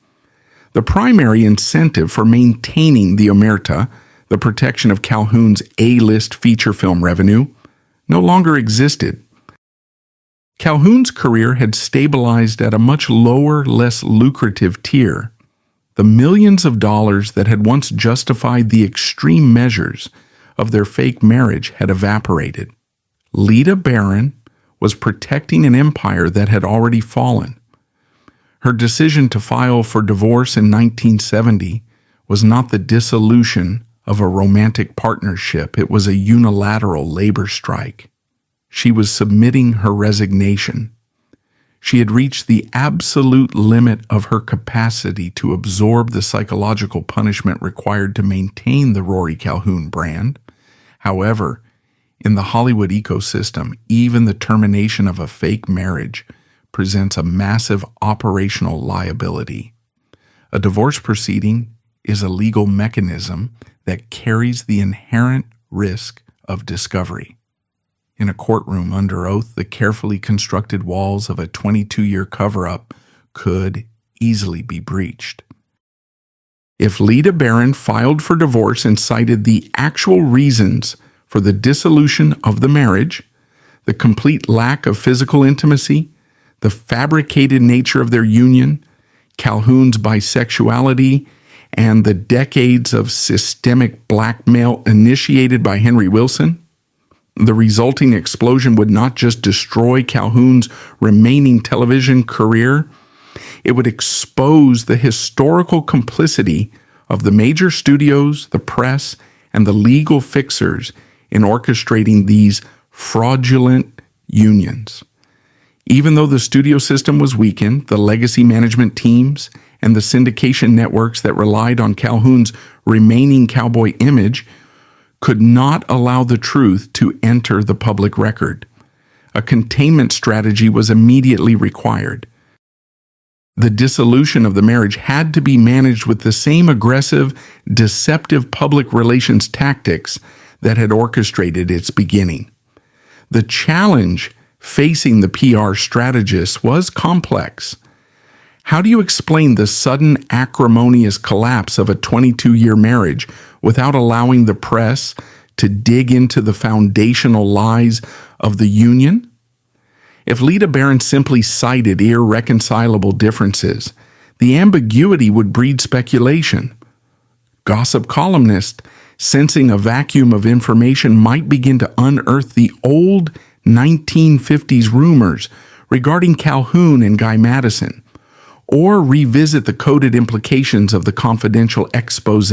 The primary incentive for maintaining the omerta, the protection of Calhoun's A-list feature film revenue, no longer existed. Calhoun's career had stabilized at a much lower, less lucrative tier. The millions of dollars that had once justified the extreme measures of their fake marriage had evaporated. Lita Barron was protecting an empire that had already fallen. Her decision to file for divorce in 1970 was not the dissolution of a romantic partnership. It was a unilateral labor strike. She was submitting her resignation. She had reached the absolute limit of her capacity to absorb the psychological punishment required to maintain the Rory Calhoun brand. However, In the Hollywood ecosystem, even the termination of a fake marriage presents a massive operational liability. A divorce proceeding is a legal mechanism that carries the inherent risk of discovery. In a courtroom under oath, the carefully constructed walls of a 22-year cover-up could easily be breached. If Lita Barron filed for divorce and cited the actual reasons for the dissolution of the marriage, the complete lack of physical intimacy, the fabricated nature of their union, Calhoun's bisexuality, and the decades of systemic blackmail initiated by Henry Wilson, the resulting explosion would not just destroy Calhoun's remaining television career, it would expose the historical complicity of the major studios, the press, and the legal fixers in orchestrating these fraudulent unions. Even though the studio system was weakened, the legacy management teams and the syndication networks that relied on Calhoun's remaining cowboy image could not allow the truth to enter the public record. A containment strategy was immediately required. The dissolution of the marriage had to be managed with the same aggressive, deceptive public relations tactics that had orchestrated its beginning. The challenge facing the PR strategists was complex. How do you explain the sudden acrimonious collapse of a 22-year marriage without allowing the press to dig into the foundational lies of the union? If Lita Barron simply cited irreconcilable differences, the ambiguity would breed speculation. Gossip columnists, sensing a vacuum of information, might begin to unearth the old 1950s rumors regarding Calhoun and Guy Madison, or revisit the coded implications of the confidential expose.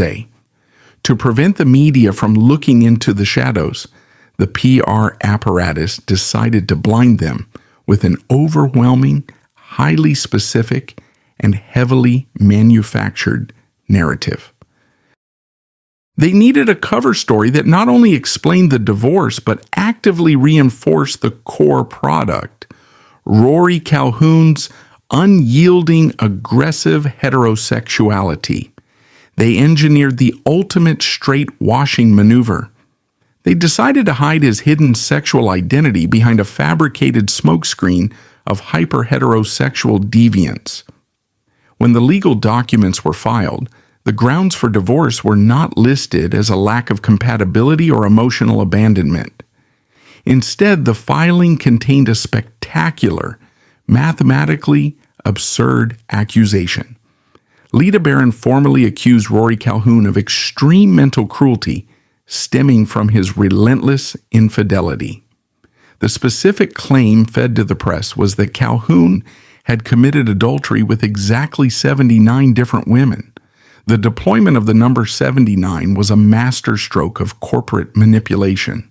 To prevent the media from looking into the shadows, the PR apparatus decided to blind them with an overwhelming, highly specific, and heavily manufactured narrative. They needed a cover story that not only explained the divorce, but actively reinforced the core product, Rory Calhoun's unyielding, aggressive heterosexuality. They engineered the ultimate straight-washing maneuver. They decided to hide his hidden sexual identity behind a fabricated smokescreen of hyper-heterosexual deviance. When the legal documents were filed, the grounds for divorce were not listed as a lack of compatibility or emotional abandonment. Instead, the filing contained a spectacular, mathematically absurd accusation. Lita Barron formally accused Rory Calhoun of extreme mental cruelty stemming from his relentless infidelity. The specific claim fed to the press was that Calhoun had committed adultery with exactly 79 different women. The deployment of the number 79 was a masterstroke of corporate manipulation.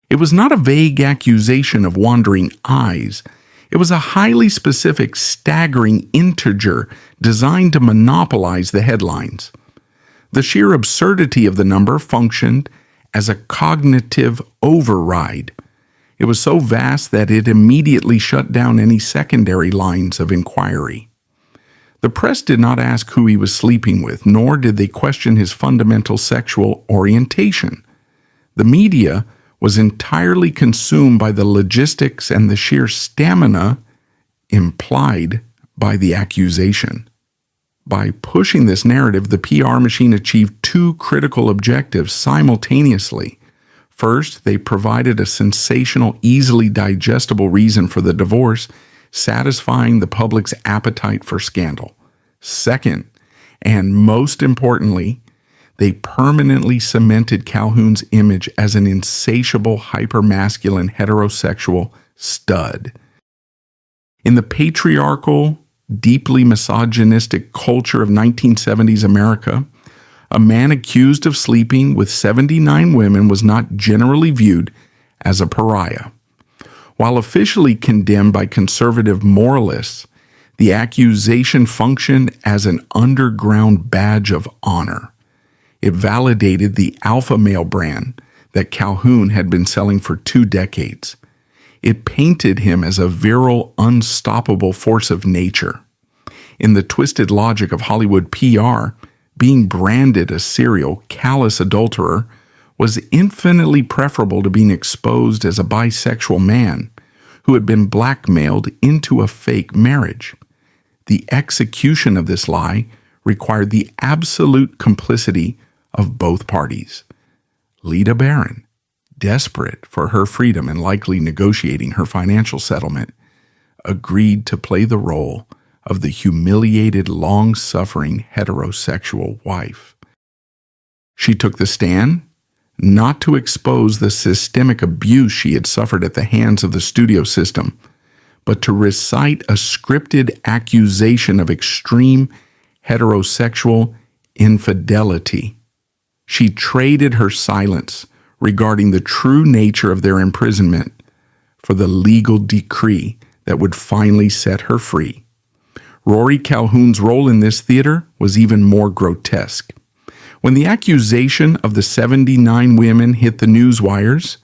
It was not a vague accusation of wandering eyes. It was a highly specific, staggering integer designed to monopolize the headlines. The sheer absurdity of the number functioned as a cognitive override. It was so vast that it immediately shut down any secondary lines of inquiry. The press did not ask who he was sleeping with, nor did they question his fundamental sexual orientation. The media was entirely consumed by the logistics and the sheer stamina implied by the accusation. By pushing this narrative, the PR machine achieved two critical objectives simultaneously. First, they provided a sensational, easily digestible reason for the divorce, satisfying the public's appetite for scandal. Second, and most importantly, they permanently cemented Calhoun's image as an insatiable, hypermasculine, heterosexual stud. In the patriarchal, deeply misogynistic culture of 1970s America, a man accused of sleeping with 79 women was not generally viewed as a pariah. While officially condemned by conservative moralists, the accusation functioned as an underground badge of honor. It validated the alpha male brand, that Calhoun had been selling for 2 decades. It painted him as a virile, unstoppable force of nature. In the twisted logic of Hollywood PR, being branded a serial, callous adulterer was infinitely preferable to being exposed as a bisexual man who had been blackmailed into a fake marriage. The execution of this lie required the absolute complicity of both parties. Lita Barron, desperate for her freedom and likely negotiating her financial settlement, agreed to play the role of the humiliated, long-suffering heterosexual wife. She took the stand not to expose the systemic abuse she had suffered at the hands of the studio system, but to recite a scripted accusation of extreme heterosexual infidelity. She traded her silence regarding the true nature of their imprisonment for the legal decree that would finally set her free. Rory Calhoun's role in this theater was even more grotesque. When the accusation of the 79 women hit the news wires,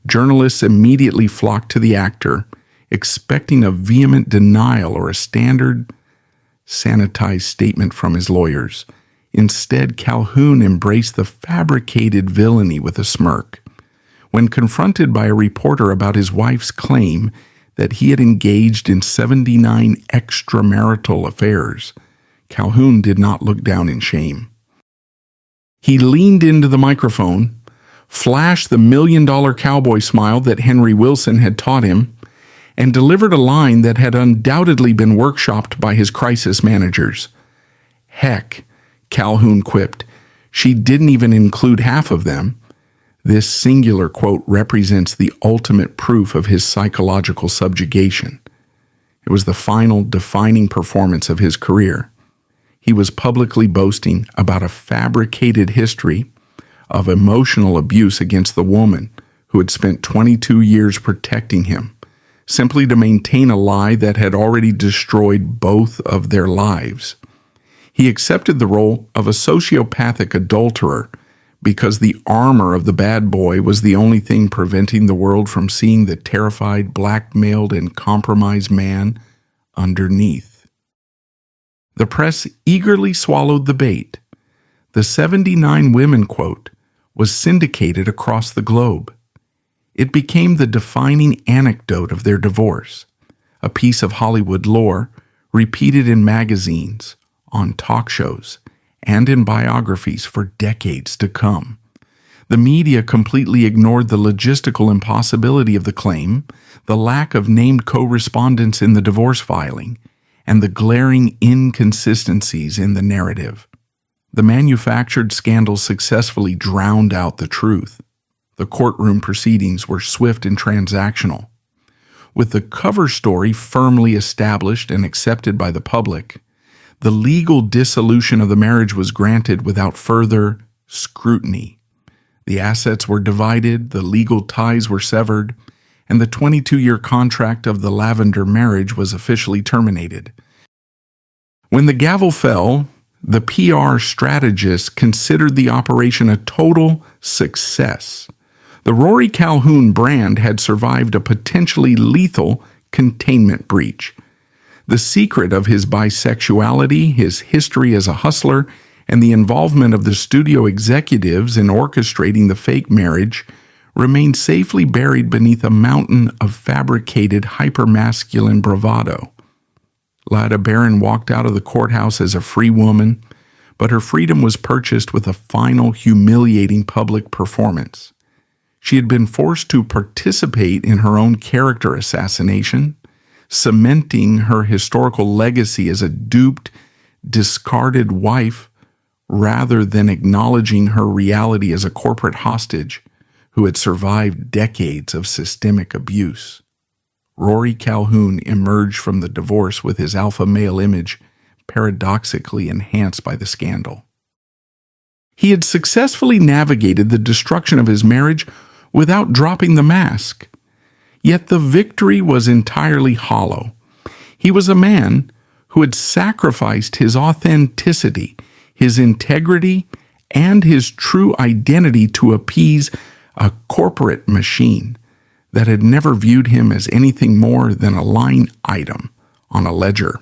journalists immediately flocked to the actor, expecting a vehement denial or a standard, sanitized statement from his lawyers. Instead, Calhoun embraced the fabricated villainy with a smirk. When confronted by a reporter about his wife's claim that he had engaged in 79 extramarital affairs, Calhoun did not look down in shame. He leaned into the microphone, flashed the $1 million cowboy smile that Henry Wilson had taught him, and delivered a line that had undoubtedly been workshopped by his crisis managers. "Heck," Calhoun quipped, "she didn't even include half of them." This singular quote represents the ultimate proof of his psychological subjugation. It was the final defining performance of his career. He was publicly boasting about a fabricated history of emotional abuse against the woman who had spent 22 years protecting him, simply to maintain a lie that had already destroyed both of their lives. He accepted the role of a sociopathic adulterer because the armor of the bad boy was the only thing preventing the world from seeing the terrified, blackmailed, and compromised man underneath. The press eagerly swallowed the bait. The 79 women quote was syndicated across the globe. It became the defining anecdote of their divorce, a piece of Hollywood lore repeated in magazines, on talk shows, and in biographies for decades to come. The media completely ignored the logistical impossibility of the claim, the lack of named co-respondents in the divorce filing, and the glaring inconsistencies in the narrative. The manufactured scandal successfully drowned out the truth. The courtroom proceedings were swift and transactional. With the cover story firmly established and accepted by the public, the legal dissolution of the marriage was granted without further scrutiny. The assets were divided, the legal ties were severed, and the 22-year contract of the Lavender marriage was officially terminated. When the gavel fell, the PR strategists considered the operation a total success. The Rory Calhoun brand had survived a potentially lethal containment breach. The secret of his bisexuality, his history as a hustler, and the involvement of the studio executives in orchestrating the fake marriage remained safely buried beneath a mountain of fabricated hypermasculine bravado. Lita Barron walked out of the courthouse as a free woman, but her freedom was purchased with a final humiliating public performance. She had been forced to participate in her own character assassination, cementing her historical legacy as a duped, discarded wife rather than acknowledging her reality as a corporate hostage who had survived decades of systemic abuse. Rory Calhoun emerged from the divorce with his alpha male image paradoxically enhanced by the scandal. He had successfully navigated the destruction of his marriage without dropping the mask. Yet the victory was entirely hollow. He was a man who had sacrificed his authenticity, his integrity, and his true identity to appease a corporate machine that had never viewed him as anything more than a line item on a ledger.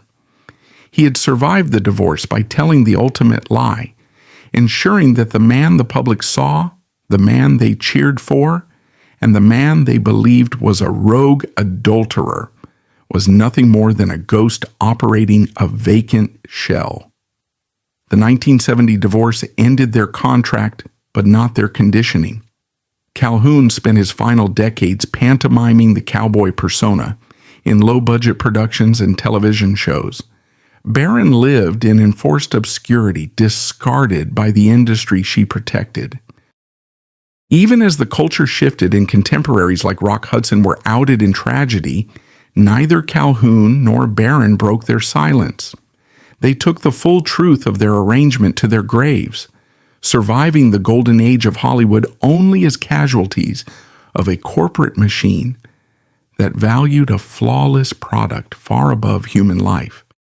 He had survived the divorce by telling the ultimate lie, ensuring that the man the public saw, the man they cheered for, and the man they believed was a rogue adulterer was nothing more than a ghost operating a vacant shell. The 1970 divorce ended their contract, but not their conditioning. Calhoun spent his final decades pantomiming the cowboy persona in low-budget productions and television shows. Barron lived in enforced obscurity, discarded by the industry she protected. Even as the culture shifted and contemporaries like Rock Hudson were outed in tragedy, neither Calhoun nor Barron broke their silence. They took the full truth of their arrangement to their graves, surviving the golden age of Hollywood only as casualties of a corporate machine that valued a flawless product far above human life.